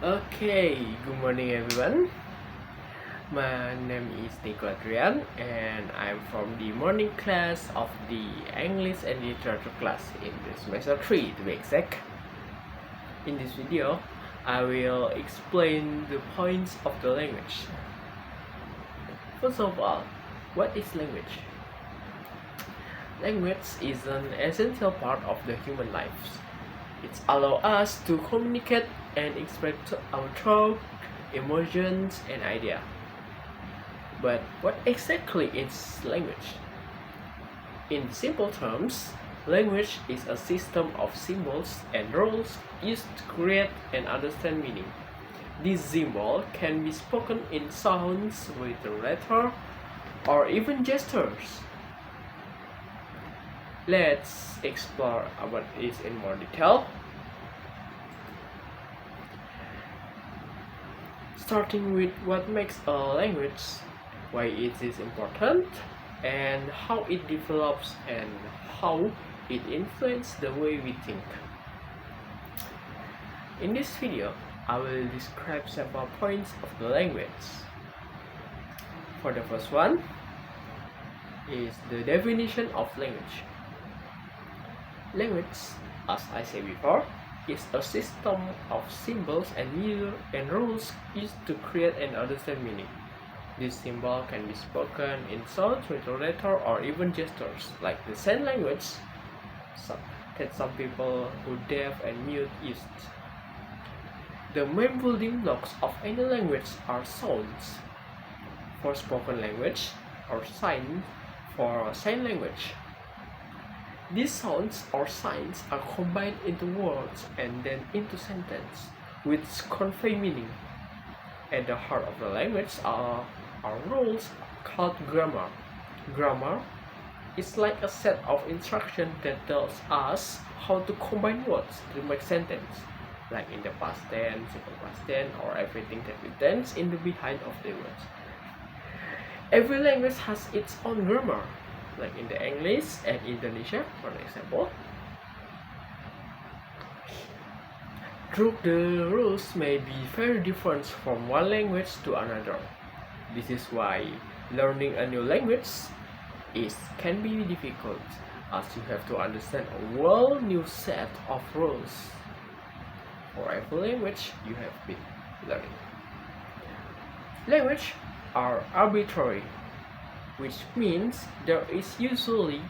Okay, good morning everyone. My name is Nico Adrian and I'm from the morning class of the English and Literature class in the semester 3 to be exact. In this video, I will explain the points of the language. First of all, what is language? Language is an essential part of the human lives. It allows us to communicate and express our thoughts, emotions, and ideas. But what exactly is language? In simple terms, language is a system of symbols and rules used to create and understand meaning. This symbol can be spoken in sounds, with letter, or even gestures. Let's explore what it is in more detail. Starting with what makes a language, why it is important, and how it develops and how it influences the way we think. In this video, I will describe several points of the language. For the first one is the definition of language. Language, as I said before, is a system of symbols and rules used to create and understand meaning. This symbol can be spoken in sounds, with letter, or even gestures, like the sign language that some people who deaf and mute use. The main building blocks of any language are sounds for spoken language or signs for sign language. These sounds or signs are combined into words and then into sentences, which convey meaning. At the heart of the language are rules called grammar. Grammar is like a set of instructions that tells us how to combine words to make sentence, like in the past tense, simple past tense, or everything that we tense in the behind of the words. Every language has its own grammar, like in the English and Indonesia, for example. The rules may be very different from one language to another. This is why learning a new language can be difficult, as you have to understand a whole new set of rules for every language you have been learning. Language are arbitrary, which means there is usually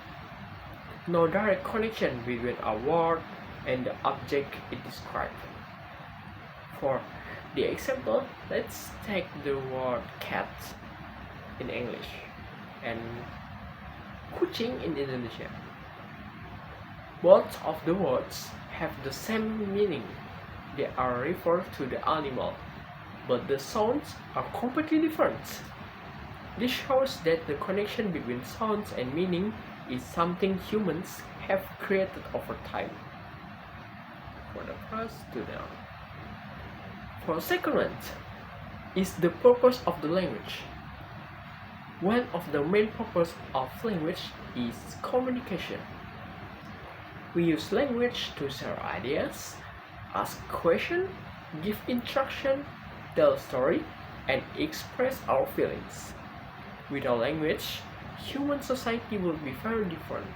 no direct connection between a word and the object it describes. For the example, let's take the word cat in English and kucing in Indonesia. Both of the words have the same meaning. They are referred to the animal, but the sounds are completely different. This shows that the connection between sounds and meaning is something humans have created over time. For the first to the For the second one is the purpose of the language. One of the main purposes of language is communication. We use language to share ideas, ask questions, give instruction, tell a story, and express our feelings. Without language, human society would be very different.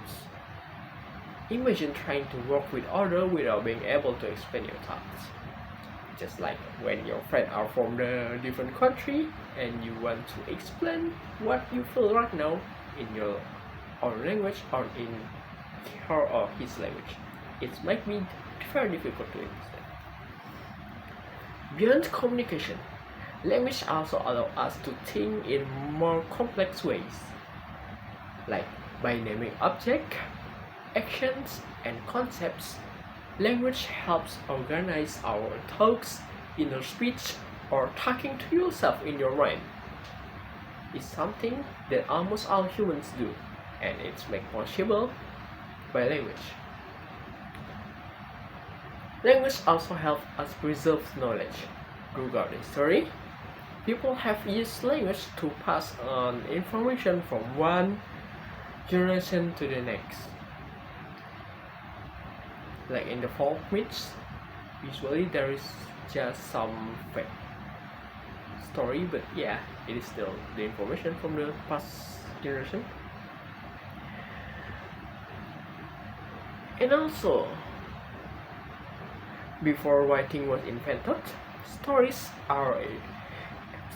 Imagine trying to work with others without being able to explain your thoughts. Just like when your friends are from the different country and you want to explain what you feel right now in your own language or in her or his language. It might be very difficult to understand. Beyond communication, language also allows us to think in more complex ways, like by naming objects, actions, and concepts. Language helps organize our thoughts, inner speech, or talking to yourself in your mind. It's something that almost all humans do, and it's made possible by language. Language also helps us preserve knowledge. Throughout history, people have used language to pass on information from one generation to the next. Like in the folk myths, Usually there is just some fake story, but yeah, it is still the information from the past generation. And also, before writing was invented, stories are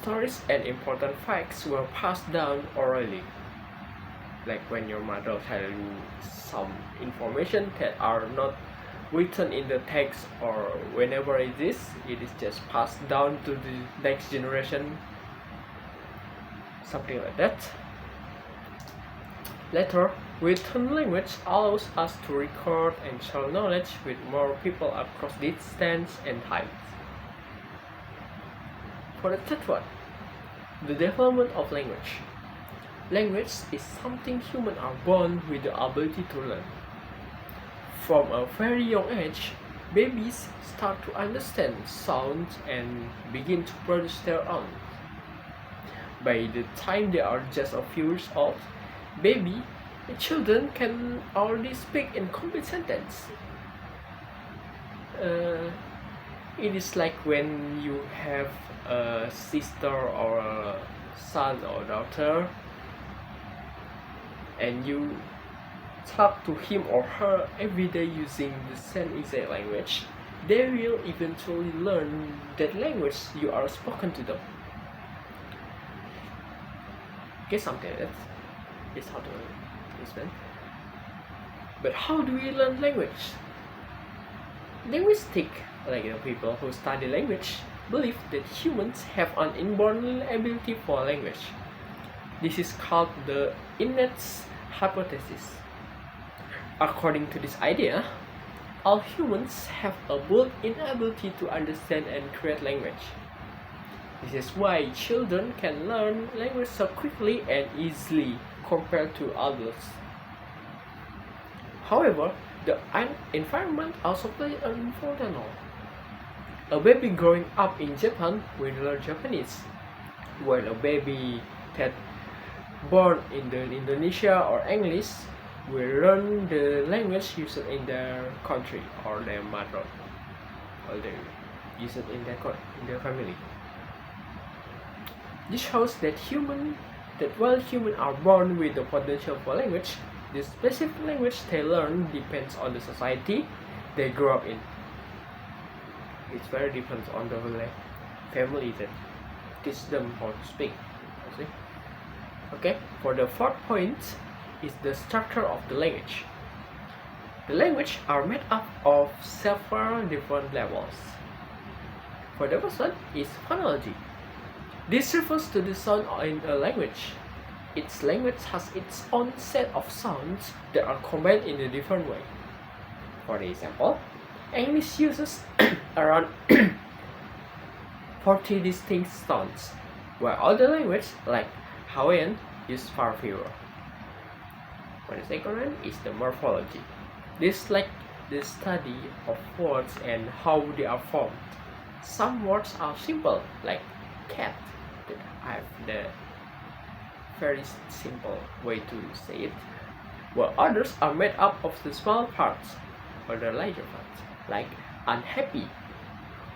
stories and important facts were passed down orally. Like when your mother tell you some information that are not written in the text, or whenever it is just passed down to the next generation, something like that. Later, written language allows us to record and share knowledge with more people across distance and time. For the third one, the development of language. Language is something humans are born with the ability to learn. From a very young age, babies start to understand sounds and begin to produce their own. By the time they are just a few years old, children can already speak in complete sentence. It is like when you have a sister or a son or daughter, and you talk to him or her every day using the same exact language, they will eventually learn that language you are spoken to them. Okay, something like that is how to explain. But how do we learn language? Linguistic, like people who study language, believe that humans have an inborn ability for language. This is called the innate hypothesis. According to this idea, all humans have a built-in ability to understand and create language. This is why children can learn language so quickly and easily compared to adults. However, the environment also plays an important role. A baby growing up in Japan will learn Japanese, while a baby that born in Indonesia or English will learn the language used in their country or their mother, or they use it in their family. This shows that while humans are born with the potential for language, the specific language they learn depends on the society they grow up in. It's very depends on the family that teach them how to speak. Okay, for the fourth point is the structure of the language. The language are made up of several different levels. For the first one is phonology. This refers to the sound in a language. Each language has its own set of sounds that are combined in a different way. For example, English uses around 40 distinct sounds, while other languages like Hawaiian use far fewer. For the second one is the morphology. This is like the study of words and how they are formed. Some words are simple, like cat, that I have the very simple way to say it, while others are made up of the small parts or the larger parts, like unhappy,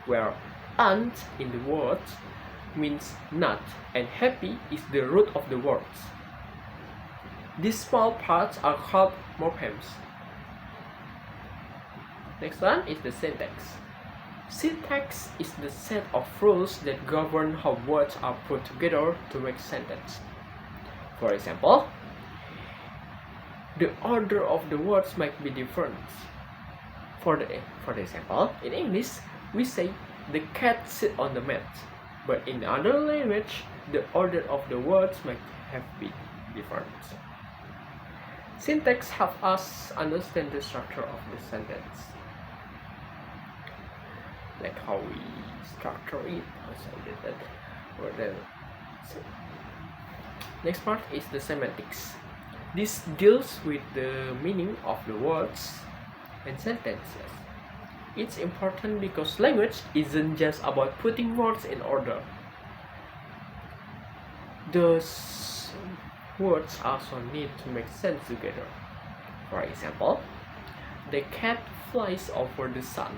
where "ant" in the word means not, and happy is the root of the words. These small parts are called morphemes. Next one is the syntax. Syntax is the set of rules that govern how words are put together to make sentence. For example, the order of the words might be different. For the example, in English, we say the cat sits on the mat, but in other language, the order of the words might have been different. Syntax helps us understand the structure of the sentence, like how we structure it, Next part is the semantics. This deals with the meaning of the words and sentences. It's important because language isn't just about putting words in order. Those words also need to make sense together. For example, the cat flies over the sun.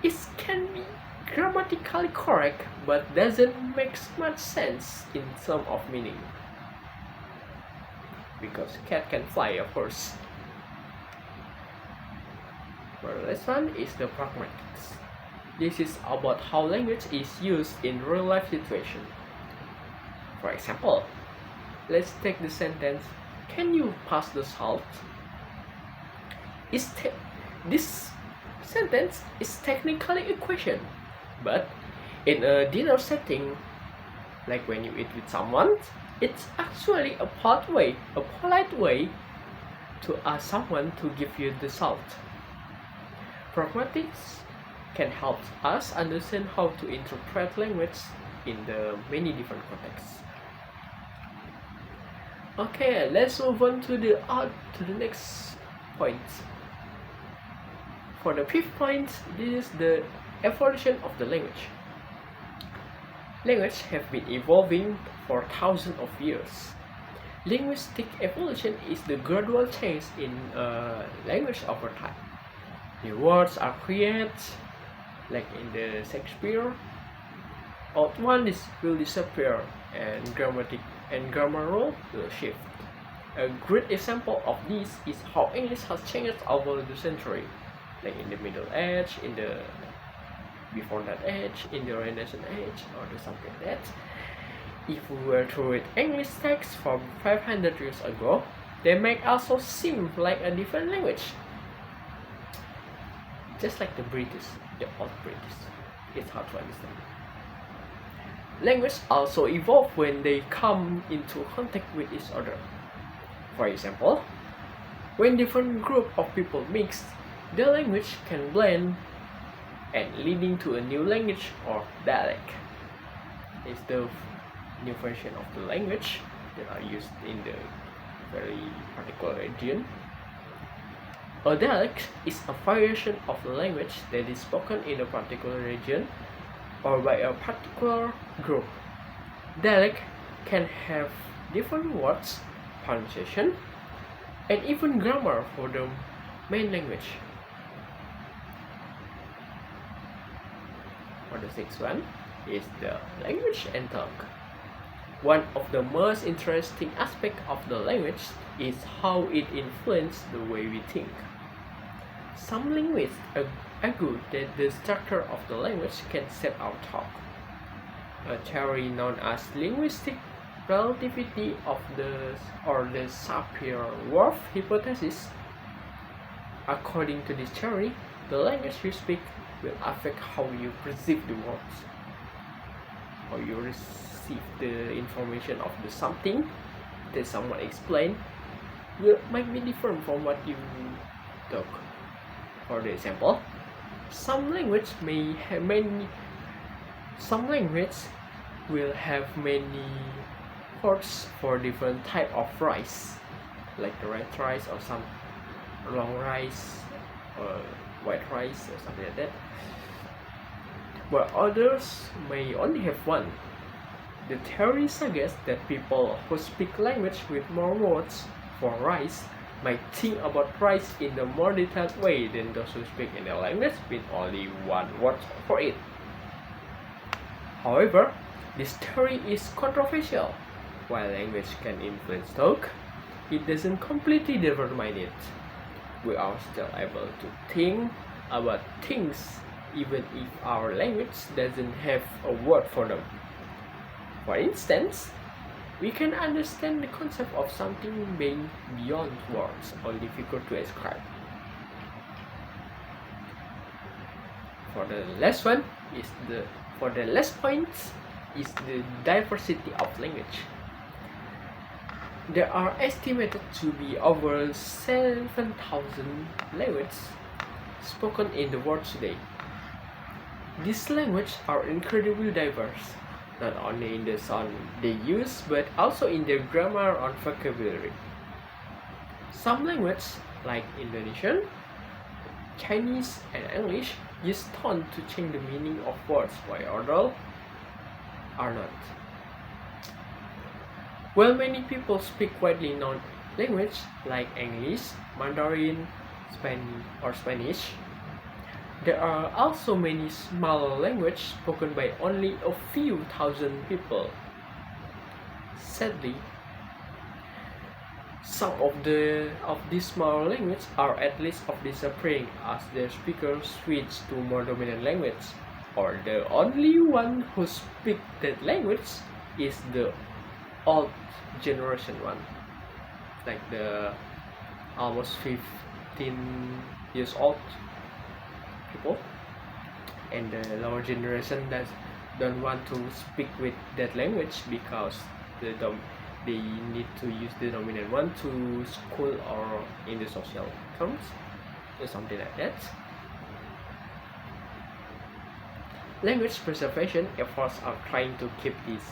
It can be grammatically correct but doesn't make much sense in terms of meaning. Because cat can fly, of course. The last one is the pragmatics. This is about how language is used in real life situations. For example, let's take the sentence, "Can you pass the salt?" This sentence is technically a question, but in a dinner setting, like when you eat with someone, it's actually a polite way to ask someone to give you the salt. Pragmatics can help us understand how to interpret language in the many different contexts. Okay, let's move on to the next point. For the fifth point, this is the evolution of the language. Language have been evolving for thousands of years. Linguistic evolution is the gradual change in language over time. New words are created, like in the Shakespeare. Old ones will disappear, and grammar rule will shift. A great example of this is how English has changed over the century, like in the Middle Age, in the before that age, in the Renaissance age, or something like that. If we were to read English texts from 500 years ago, they may also seem like a different language. Just like the old British, it's hard to understand. Language also evolve when they come into contact with each other. For example, when different group of people mix, the language can blend and leading to a new language or dialect. It's the new version of the language that are used in the very particular region. A dialect is a variation of the language that is spoken in a particular region or by a particular group. Dialect can have different words, pronunciation, and even grammar for the main language. For the sixth one is the language and tongue. One of the most interesting aspects of the language is how it influences the way we think. Some linguists argue that the structure of the language can shape our thought. A theory known as linguistic relativity of the Sapir-Whorf hypothesis. According to this theory, the language you speak will affect how you perceive the world, how you receive the information of the something that someone explained might be different from what you talk. For example, some language will have many words for different type of rice, like the red rice or some long rice or white rice or something like that. But others may only have one. The theory suggests that people who speak language with more words for rice might think about rice in a more detailed way than those who speak in a language with only one word for it. However, this theory is controversial. While language can influence talk, it doesn't completely determine it. We are still able to think about things even if our language doesn't have a word for them. For instance, we can understand the concept of something being beyond words or difficult to describe. For the last point is the diversity of language. There are estimated to be over 7,000 languages spoken in the world today. These languages are incredibly diverse, not only in the sound they use, but also in their grammar and vocabulary. Some languages, like Indonesian, Chinese, and English, use tone to change the meaning of words, while others are not. While many people speak widely known languages like English, Mandarin, Spanish, There are also many smaller languages spoken by only a few thousand people. Sadly, some of these smaller languages are at least of disappearing as their speakers switch to more dominant language, or the only one who speak that language is the old generation one, like the almost 15 years old people, and the lower generation that don't want to speak with that language because they need to use the dominant one to school or in the social terms or something like that. Language preservation efforts are trying to keep this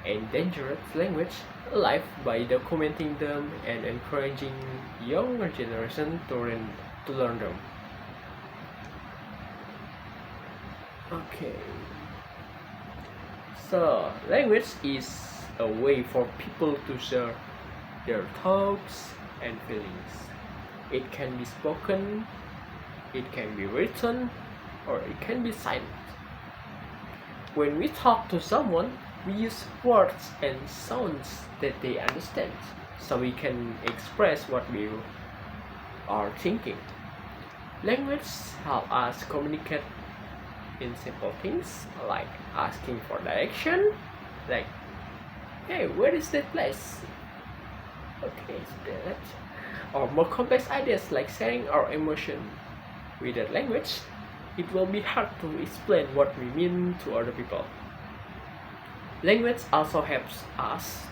endangered language alive by documenting them and encouraging younger generation to learn them. Okay, so language is a way for people to share their thoughts and feelings. It can be spoken, it can be written, or it can be silent. When we talk to someone, we use words and sounds that they understand, so we can express what we are thinking. Language helps us communicate in simple things like asking for direction, like, hey, where is that place? Okay, it's that. Or more complex ideas like sharing our emotion. Without language, it will be hard to explain what we mean to other people. Language also helps us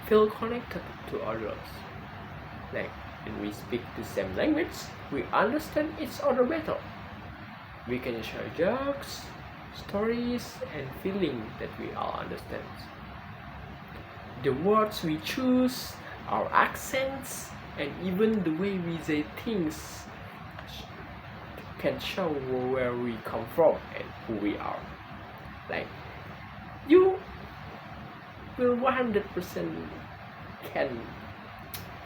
feel connected to others. Like when we speak the same language, we understand each other better. We can share jokes, stories, and feelings that we all understand. The words we choose, our accents, and even the way we say things can show where we come from and who we are. Like, you will 100% can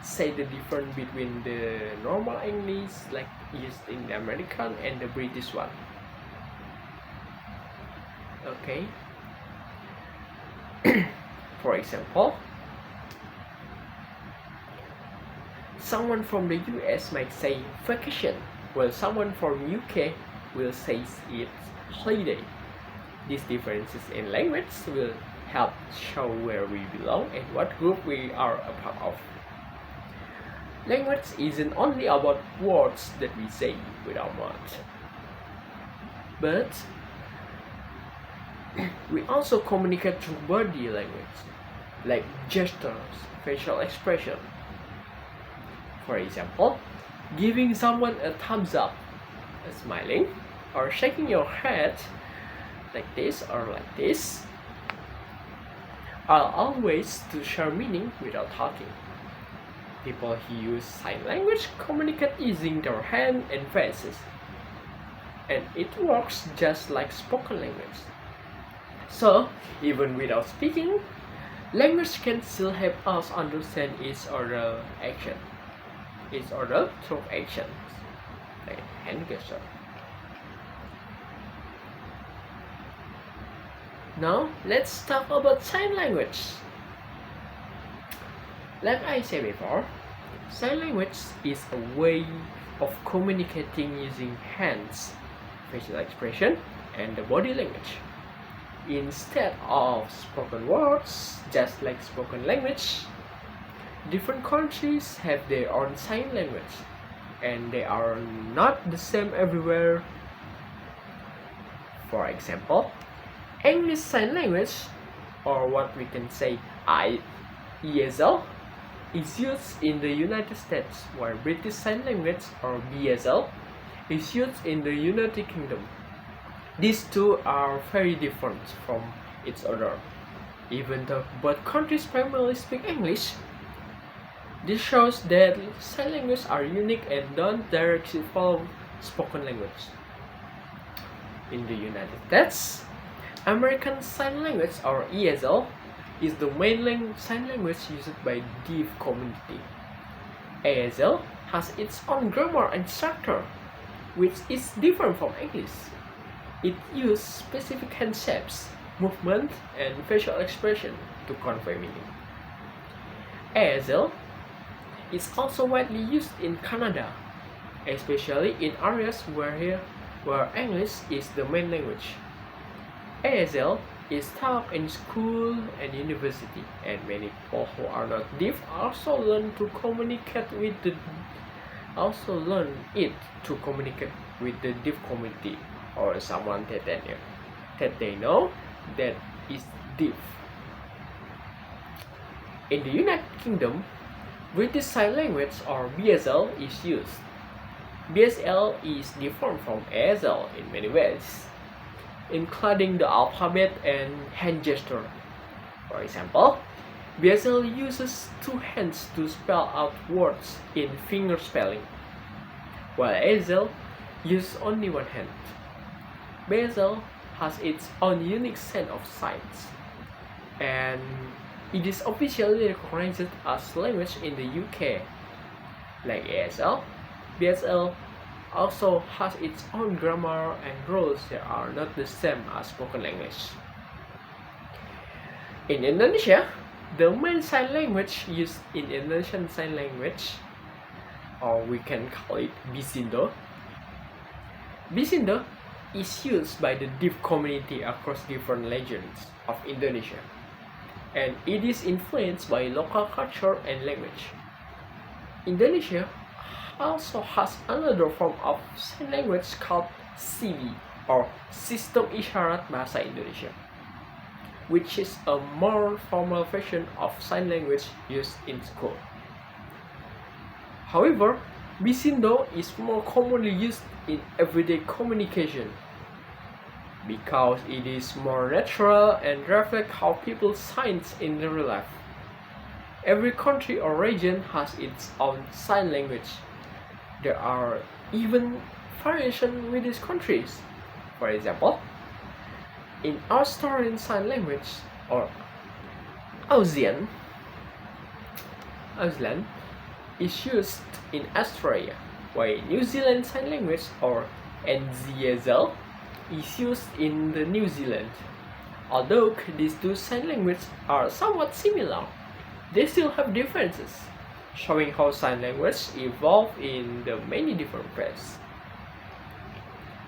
say the difference between the normal English like used in the American and the British one. Okay. For example, someone from the US might say vacation, while someone from UK will say it's holiday. These differences in language will help show where we belong and what group we are a part of. Language isn't only about words that we say with our mouth, but we also communicate through body language, like gestures, facial expression. For example, giving someone a thumbs up, smiling, or shaking your head like this or like this are all ways to share meaning without talking. People who use sign language communicate using their hands and faces, and it works just like spoken language. So, even without speaking, language can still help us understand each other's through actions, like hand gesture. Now, let's talk about sign language. Like I said before, sign language is a way of communicating using hands, facial expression, and the body language. Instead of spoken words, just like spoken language, different countries have their own sign language, and they are not the same everywhere. For example, English Sign Language, or what we can say ESL, is used in the United States, while British Sign Language, or BSL, is used in the United Kingdom. These two are very different from each other. Even though both countries primarily speak English, this shows that sign languages are unique and don't directly follow spoken language. In the United States, American Sign Language, or ESL, is the main sign language used by the deaf community. ASL has its own grammar and structure, which is different from English. It uses specific hand shapes, movement, and facial expression to convey meaning. ASL is also widely used in Canada, especially in areas where English is the main language. ASL is taught in school and university, and many people who are not deaf also learn it to communicate with the deaf community or someone that they know that is deaf. In the United Kingdom, British Sign Language or BSL is used. BSL is different from ASL in many ways, including the alphabet and hand gesture. For example, BSL uses two hands to spell out words in finger spelling, while ASL uses only one hand. BSL has its own unique set of signs, and it is officially recognized as language in the UK. Like ASL, BSL also has its own grammar and rules that are not the same as spoken English. In Indonesia, the main sign language used in Indonesian Sign Language, or we can call it Bisindo. Bisindo is used by the deaf community across different regions of Indonesia, and it is influenced by local culture and language. Indonesia also has another form of sign language called SIBI, or Sistem Isyarat Bahasa Indonesia, which is a more formal version of sign language used in school. However, Bisindo is more commonly used in everyday communication because it is more natural and reflects how people sign in real life. Every country or region has its own sign language. There are even variations with these countries. For example, in Australian Sign Language or Auslan is used in Australia, while New Zealand Sign Language or NZSL is used in the New Zealand. Although these two sign languages are somewhat similar, they still have differences, showing how sign language evolved in the many different ways.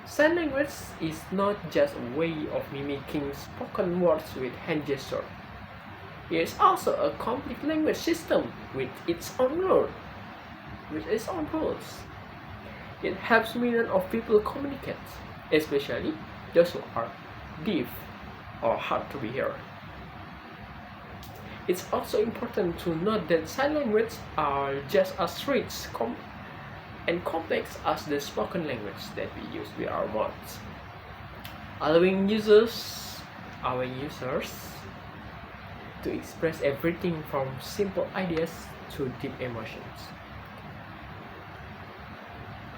Sign language is not just a way of mimicking spoken words with hand gesture. It is also a complete language system with its own rules. It helps millions of people communicate, especially those who are deaf or hard to be heard. It's also important to note that sign language are just as rich and complex as the spoken language that we use with our mouths, allowing our users to express everything from simple ideas to deep emotions.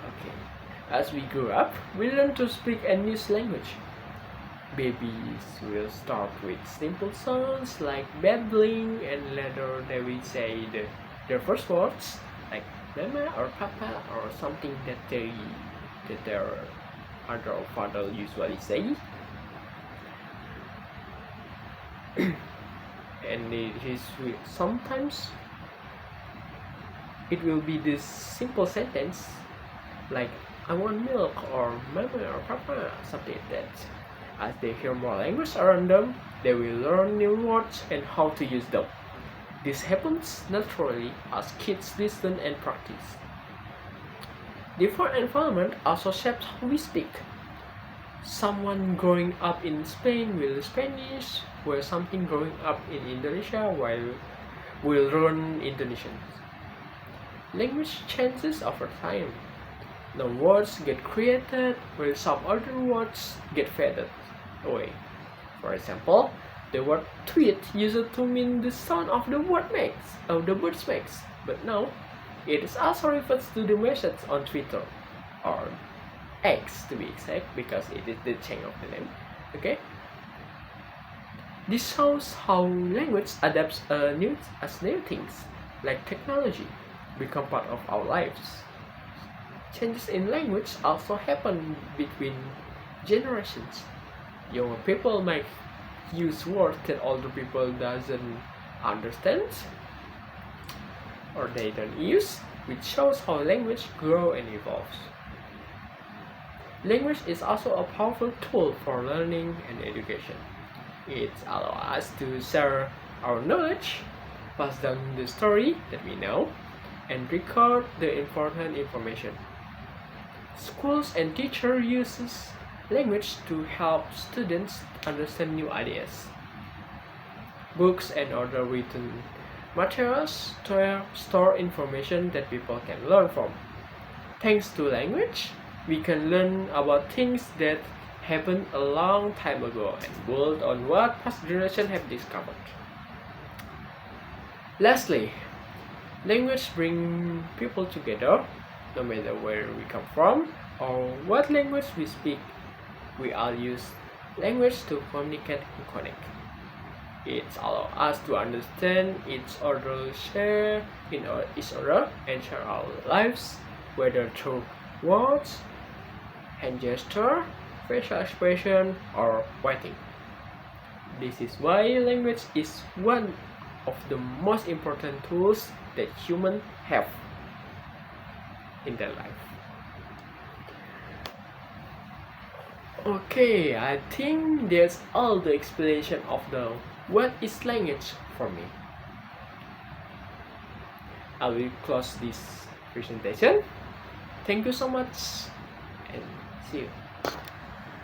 Okay, as we grow up, we learn to speak and use language. Babies will start with simple sounds like babbling, and later they will say their first words like mama or papa or something that their mother or father usually say. And sometimes it will be this simple sentence like I want milk or mama or papa, something like that. As they hear more language around them, they will learn new words and how to use them. This happens naturally as kids listen and practice. Different environment also shapes how we speak. Someone growing up in Spain will Spanish, while something growing up in Indonesia will learn Indonesian. Language changes over time. New words get created, while some other words get faded away. For example, the word tweet used to mean the sound of the bird makes, but now it is also refers to the message on Twitter or X to be exact, because it is the change of the name. Okay. This shows how language adapts as new things like technology become part of our lives. Changes in language also happen between generations. Younger people might use words that older people doesn't understand or they don't use, which shows how language grows and evolves. Language is also a powerful tool for learning and education. It allows us to share our knowledge, pass down the story that we know, and record the important information. Schools and teachers use language to help students understand new ideas. Books and other written materials store information that people can learn from. Thanks to language, we can learn about things that happened a long time ago and build on what past generations have discovered. Lastly, language brings people together, no matter where we come from or what language we speak. We all use language to communicate and connect. It allows us to understand each other, share in each other, and share our lives, whether through words, hand gesture, facial expression, or writing. This is why language is one of the most important tools that humans have in their life. Okay, I think that's all the explanation of the what is language for me. I will close this presentation. Thank you so much and see you.